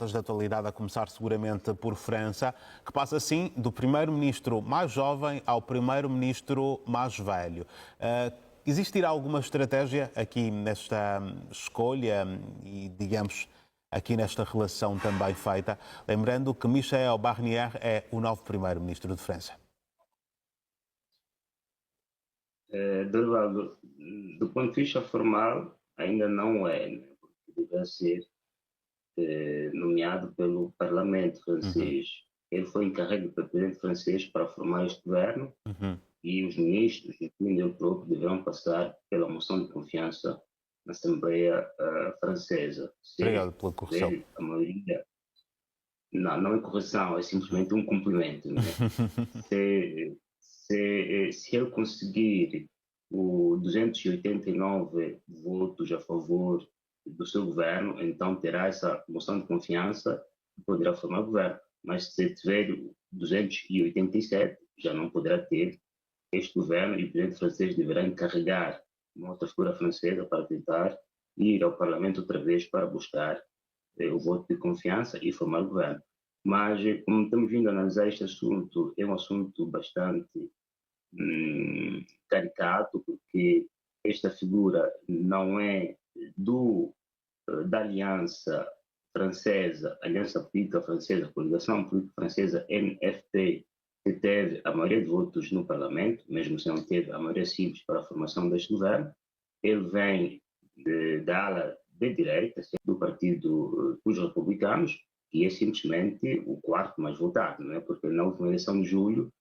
notas da atualidade, a começar seguramente por França, que passa assim do primeiro-ministro mais jovem ao primeiro-ministro mais velho. Existirá alguma estratégia aqui nesta escolha e, digamos, aqui nesta relação também feita? Lembrando que Michel Barnier é o novo primeiro-ministro de França. Do ponto de vista formal, ainda não é, né? Porque deve ser nomeado pelo Parlamento francês. Ele foi encarregue pelo presidente francês para formar este governo e os ministros, incluindo ele próprio, deverão passar pela moção de confiança na Assembleia Francesa. Obrigado pela correção. A maioria... Não é correção, é simplesmente um cumprimento. Né? Se ele conseguir os 289 votos a favor do seu governo, então terá essa moção de confiança e poderá formar governo. Mas se tiver 287, já não poderá ter este governo e o presidente francês deverá encarregar uma outra figura francesa para tentar ir ao Parlamento outra vez para buscar o voto de confiança e formar governo. Mas, como estamos vindo a analisar este assunto, é um assunto bastante caricato, porque esta figura não é da Aliança Francesa, Aliança Política Francesa, Coligação Política Francesa, NFP, que teve a maioria de votos no Parlamento, mesmo se não teve a maioria simples para a formação deste governo. Ele vem da ala de direita, do Partido dos Republicanos, que é simplesmente o quarto mais votado, não é? Porque na última eleição de julho,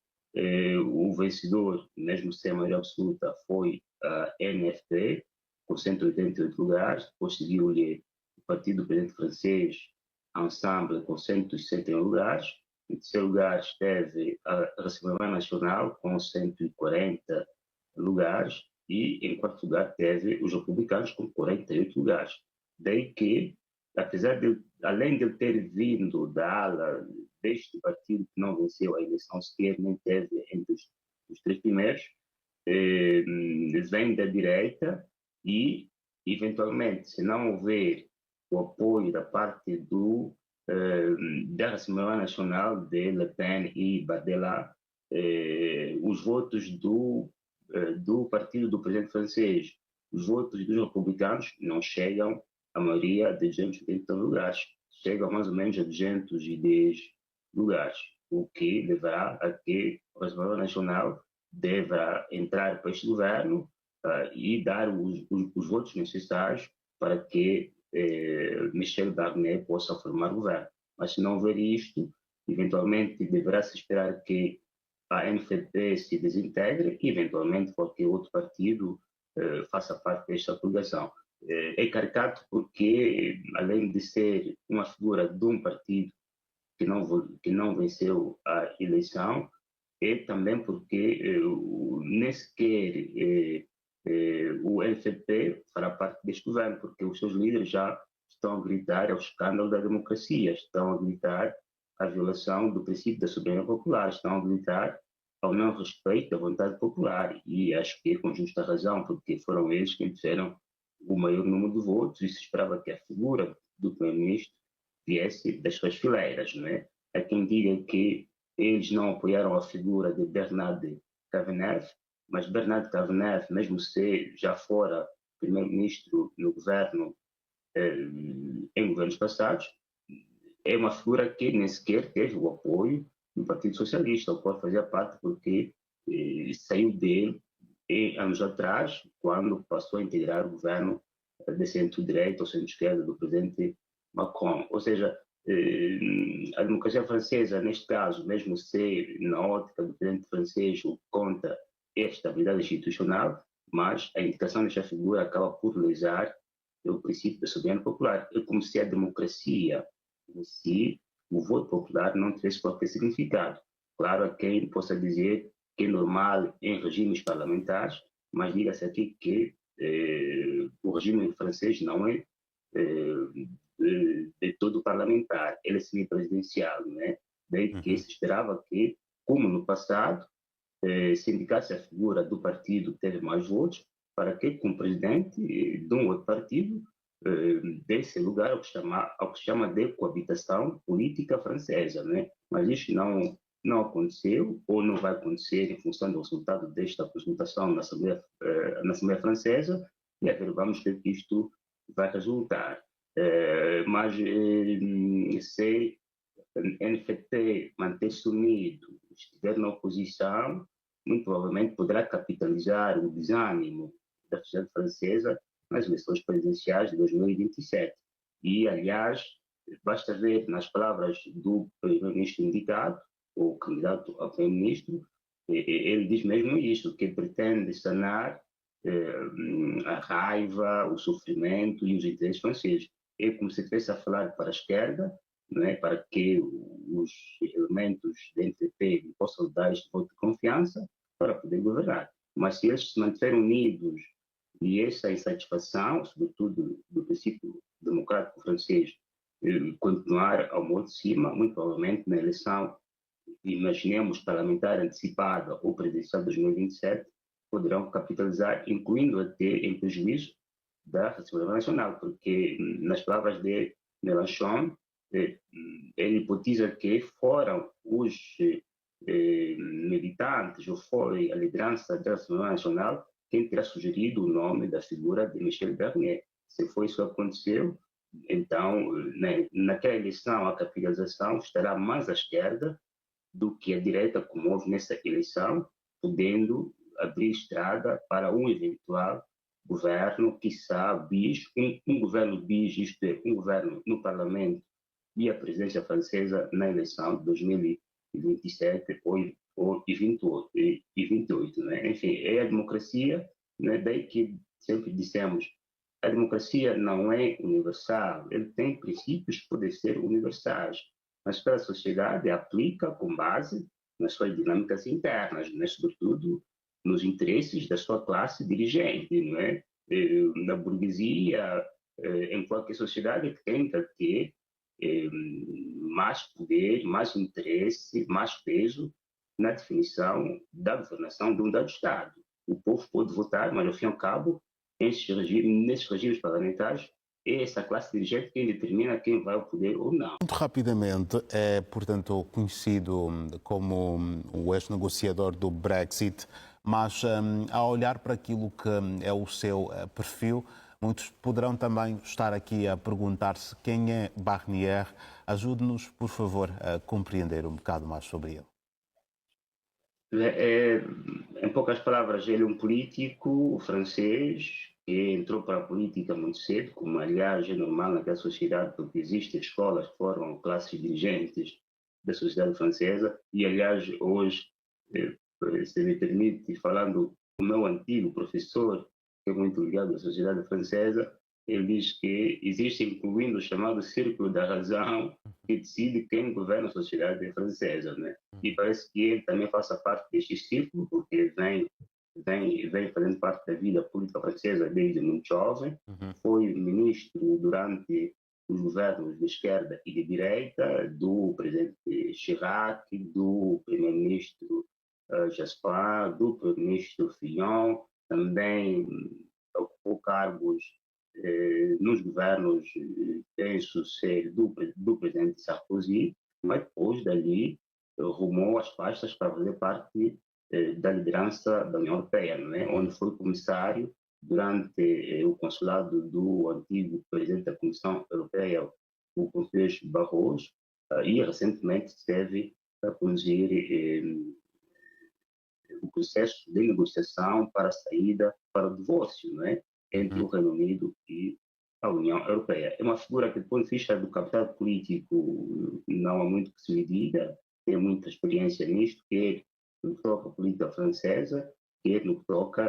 o vencedor, mesmo sem a maioria absoluta, foi a NFP, com 188 lugares, depois seguiu-lhe o Partido do Presidente Francês, Ensemble, com 161 lugares, em terceiro lugar esteve a Rassemblement National, com 140 lugares, e em quarto lugar teve os republicanos, com 48 lugares. Daí que, apesar de, além de ele ter vindo da ala deste partido que não venceu a eleição sequer, nem teve entre os três primeiros, vem da direita e, eventualmente, se não houver o apoio da parte da Assembleia Nacional de Le Pen e Bardella, os votos do partido do presidente francês, os votos dos republicanos não chegam à maioria de 280 lugares, chegam mais ou menos a 210 lugares, o que levará a que a Assembleia Nacional deverá entrar para este governo e dar os votos necessários para que Michel Barnier possa formar governo. Mas se não houver isto, eventualmente deverá-se esperar que a NFP se desintegre e eventualmente qualquer outro partido faça parte desta coligação. É caricato porque, além de ser uma figura de um partido que não venceu a eleição, é também porque nem sequer o NFP fará parte deste governo, porque os seus líderes já estão a gritar ao escândalo da democracia, estão a gritar à violação do princípio da soberania popular, estão a gritar ao não respeito da vontade popular, e acho que é com justa razão, porque foram eles que tiveram o maior número de votos e se esperava que a figura do primeiro-ministro viesse das suas fileiras, não é? Há quem diga que eles não apoiaram a figura de Bernard Cazeneuve, mas Bernard Cazeneuve, mesmo se já fora primeiro-ministro no governo, em governos passados, é uma figura que nem sequer teve o apoio do Partido Socialista, o qual fazia parte porque saiu dele anos atrás, quando passou a integrar o governo de centro-direita ou centro-esquerda do presidente Macron. Ou seja, a democracia francesa, neste caso, mesmo se na ótica do presidente francês conta a estabilidade institucional, mas a indicação desta figura acaba por lesar o princípio da soberania popular. É como se a democracia em si, o voto popular, não tivesse qualquer significado. Claro, há quem possa dizer que é normal em regimes parlamentares, mas diga-se aqui que o regime francês não é de todo parlamentar, ele é semipresidencial, né? Daí que se esperava que, como no passado, se indicasse a figura do partido que teve mais votos, para que, como presidente de um outro partido, desse lugar ao que se chama de coabitação política francesa, né? Mas isso não aconteceu ou não vai acontecer em função do resultado desta consultação na Assembleia Francesa, e vamos ver que isto vai resultar. Mas se NFT manter-se unido, estiver na oposição, muito provavelmente poderá capitalizar o desânimo da sociedade francesa nas eleições presidenciais de 2027. E, aliás, basta ver nas palavras do primeiro-ministro indicado, o candidato a primeiro-ministro, ele diz mesmo isso, que pretende sanar a raiva, o sofrimento e os interesses franceses. É como se estivesse a falar para a esquerda, né, para que os elementos da NPP possam dar este voto de confiança para poder governar. Mas se eles se mantiverem unidos e essa insatisfação, sobretudo do princípio democrático francês, continuar ao modo de cima, muito provavelmente na eleição, imaginemos parlamentar antecipada ou presidencial de 2027, poderão capitalizar, incluindo até em prejuízo da Assembleia Nacional, porque, nas palavras de Mélenchon, ele hipotetiza que foram os militantes ou foi a liderança da Assembleia Nacional quem terá sugerido o nome da figura de Michel Barnier. Se foi isso que aconteceu, então, naquela eleição, a capitalização estará mais à esquerda do que à direita, como houve nessa eleição, podendo abrir estrada para um eventual governo, quiçá bis, um governo bis, isto é, um governo no Parlamento e a presidência francesa na eleição de 2027 ou 28, né? Enfim, é a democracia, né? Daí que sempre dissemos, a democracia não é universal, ele tem princípios que podem ser universais, mas para a sociedade aplica com base nas suas dinâmicas internas, né? Sobretudo nos interesses da sua classe dirigente, não é? Na burguesia, em qualquer sociedade que tenta ter mais poder, mais interesse, mais peso na definição da governação de um dado Estado. O povo pode votar, mas, ao fim e ao cabo, nesses regimes parlamentares, é essa classe dirigente quem determina quem vai ao poder ou não. Muito rapidamente, é, portanto, conhecido como o ex-negociador do Brexit, mas ao olhar para aquilo que é o seu perfil, muitos poderão também estar aqui a perguntar-se quem é Barnier. Ajude-nos, por favor, a compreender um bocado mais sobre ele. Em poucas palavras, ele é um político francês que entrou para a política muito cedo, como aliás é normal naquela sociedade, porque existem escolas que formam classes dirigentes da sociedade francesa, e aliás hoje, se me permite, falando do meu antigo professor, que é muito ligado à sociedade francesa, ele diz que existe, incluindo o chamado círculo da razão, que decide quem governa a sociedade francesa, né? E parece que ele também faça parte deste círculo, porque ele vem fazendo parte da vida política francesa desde muito jovem. Foi ministro durante os governos de esquerda e de direita, do presidente Chirac, do primeiro-ministro Jospin, do primeiro-ministro Fillon, também ocupou cargos nos governos, penso ser do presidente Sarkozy, mas depois dali rumou as pastas para fazer parte da liderança da União Europeia, né? Onde foi comissário durante o consulado do antigo presidente da Comissão Europeia, o Conselho Barroso, e recentemente esteve a conduzir o processo de negociação para a saída, para o divórcio, né? Entre o Reino Unido e a União Europeia. É uma figura que, do ponto de vista do capital político, não há muito que se lhe diga, tem muita experiência nisto, quer no que toca à política francesa, quer no que toca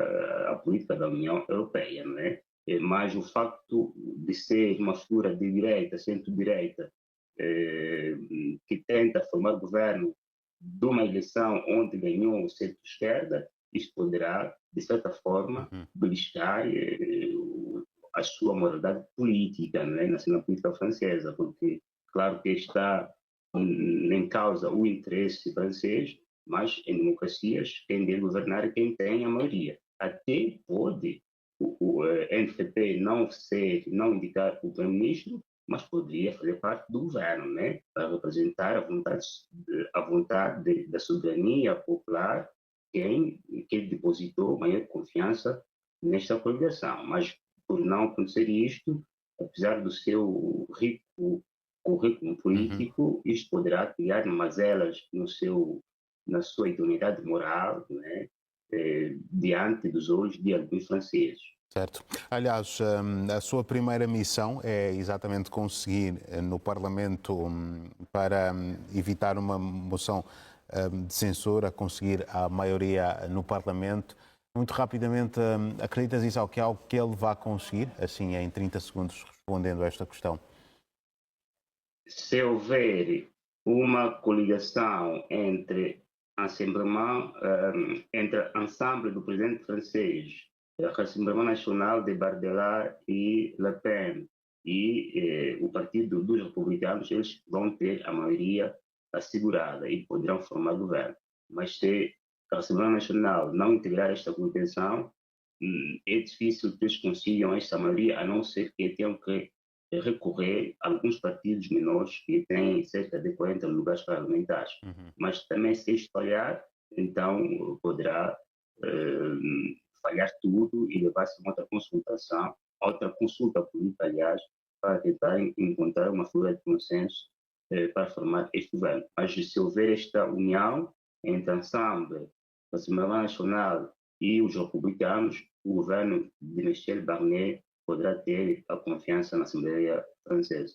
à política da União Europeia, não é? Mas o facto de ser uma figura de direita, centro-direita, que tenta formar governo de uma eleição onde ganhou o centro-esquerda, isso poderá, de certa forma, beliscar a sua moralidade política, né, na cena política francesa, porque, claro que está em causa o interesse francês, mas em democracias quem deve governar é quem tem a maioria. Até pode NFP não indicar o primeiro-ministro, mas poderia fazer parte do governo, né? Para representar a vontade da soberania popular, que depositou maior confiança nesta coligação. Mas, por não acontecer isto, apesar do seu rico currículo político, isto poderá criar mazelas na sua idoneidade moral, né? Diante dos olhos de alguns franceses. Certo. Aliás, a sua primeira missão é exatamente conseguir no Parlamento, para evitar uma moção de censura, conseguir a maioria no Parlamento. Muito rapidamente, acreditas isso que é algo que ele vai conseguir, assim, em 30 segundos, respondendo a esta questão? Se houver uma coligação entre ensemble do presidente francês, Rassemblement National de Bardella e Le Pen e o Partido dos Republicanos, eles vão ter a maioria assegurada e poderão formar governo. Mas se a Rassemblement Nacional não integrar esta coligação, é difícil que eles consigam esta maioria, a não ser que tenham que recorrer a alguns partidos menores que têm cerca de 40 lugares parlamentares. Mas também, se espalhar, então poderá falhar tudo e levar-se a outra consulta política, aliás, para tentar encontrar uma figura de consenso para formar este governo. Mas se houver esta união entre a Ensemble, a Assembleia Nacional e os republicanos, o governo de Michel Barnier poderá ter a confiança na Assembleia Francesa.